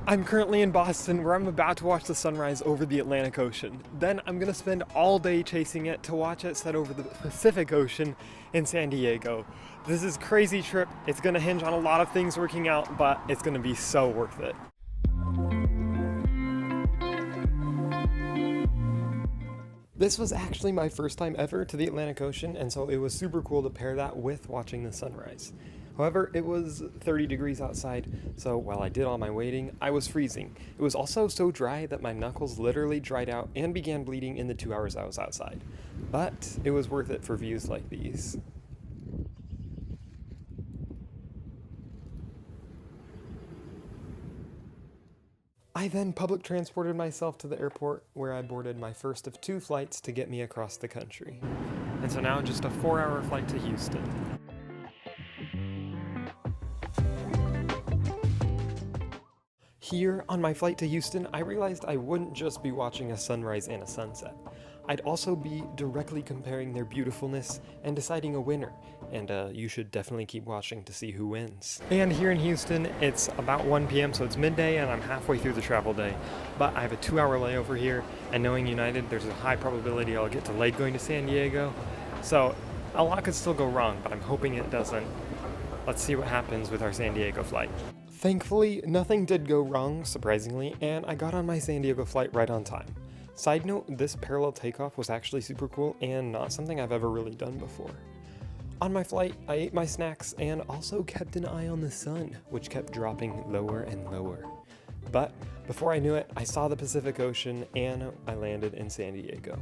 I'm currently in Boston where I'm about to watch the sunrise over the Atlantic Ocean. Then I'm gonna spend all day chasing it to watch it set over the Pacific Ocean in San Diego. This is a crazy trip. It's gonna hinge on a lot of things working out, but it's gonna be so worth it. This was actually my first time ever to the Atlantic Ocean, and so it was super cool to pair that with watching the sunrise. However, it was 30 degrees outside, so while I did all my wading, I was freezing. It was also so dry that my knuckles literally dried out and began bleeding in the 2 hours I was outside. But it was worth it for views like these. I then public transported myself to the airport where I boarded my first of 2 flights to get me across the country. And so now just a 4-hour flight to Houston. Here, on my flight to Houston, I realized I wouldn't just be watching a sunrise and a sunset. I'd also be directly comparing their beautifulness and deciding a winner, and you should definitely keep watching to see who wins. And here in Houston, it's about 1 p.m., so it's midday, and I'm halfway through the travel day. But I have a 2-hour layover here, and knowing United, there's a high probability I'll get delayed going to San Diego. So a lot could still go wrong, but I'm hoping it doesn't. Let's see what happens with our San Diego flight. Thankfully, nothing did go wrong, surprisingly, and I got on my San Diego flight right on time. Side note, this parallel takeoff was actually super cool and not something I've ever really done before. On my flight, I ate my snacks and also kept an eye on the sun, which kept dropping lower and lower. But before I knew it, I saw the Pacific Ocean and I landed in San Diego.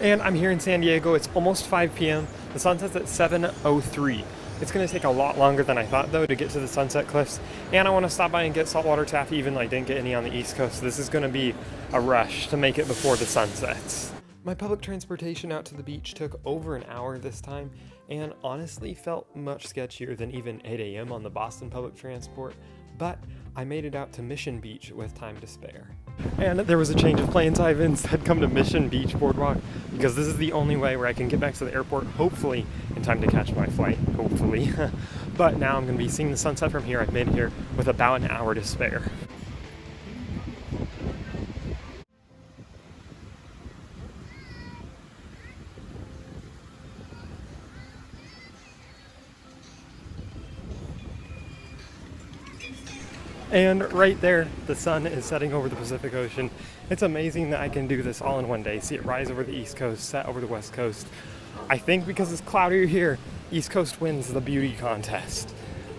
And I'm here in San Diego. It's almost 5 p.m. The sunset's at 7:03. It's going to take a lot longer than I thought, though, to get to the Sunset Cliffs. And I want to stop by and get saltwater taffy, even though I didn't get any on the East Coast. So this is going to be a rush to make it before the sun sets. My public transportation out to the beach took over an hour this time, and honestly felt much sketchier than even 8 a.m. on the Boston public transport. But I made it out to Mission Beach with time to spare. And there was a change of plans. I've instead come to Mission Beach Boardwalk because this is the only way where I can get back to the airport, hopefully in time to catch my flight, hopefully. But now I'm going to be seeing the sunset from here. I've made it here with about an hour to spare. And right there, the sun is setting over the Pacific Ocean. It's amazing that I can do this all in one day. See it rise over the East Coast, set over the West Coast. I think because it's cloudier here, East Coast wins the beauty contest.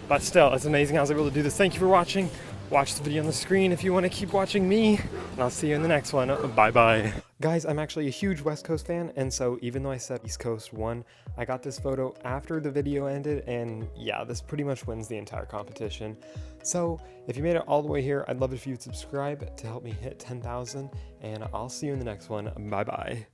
But still, it's amazing I was able to do this. Thank you for watching. Watch the video on the screen if you want to keep watching me. And I'll see you in the next one. Bye-bye. Guys, I'm actually a huge West Coast fan, and so even though I said East Coast won, I got this photo after the video ended, and yeah, this pretty much wins the entire competition. So if you made it all the way here, I'd love it if you'd subscribe to help me hit 10,000, and I'll see you in the next one. Bye-bye.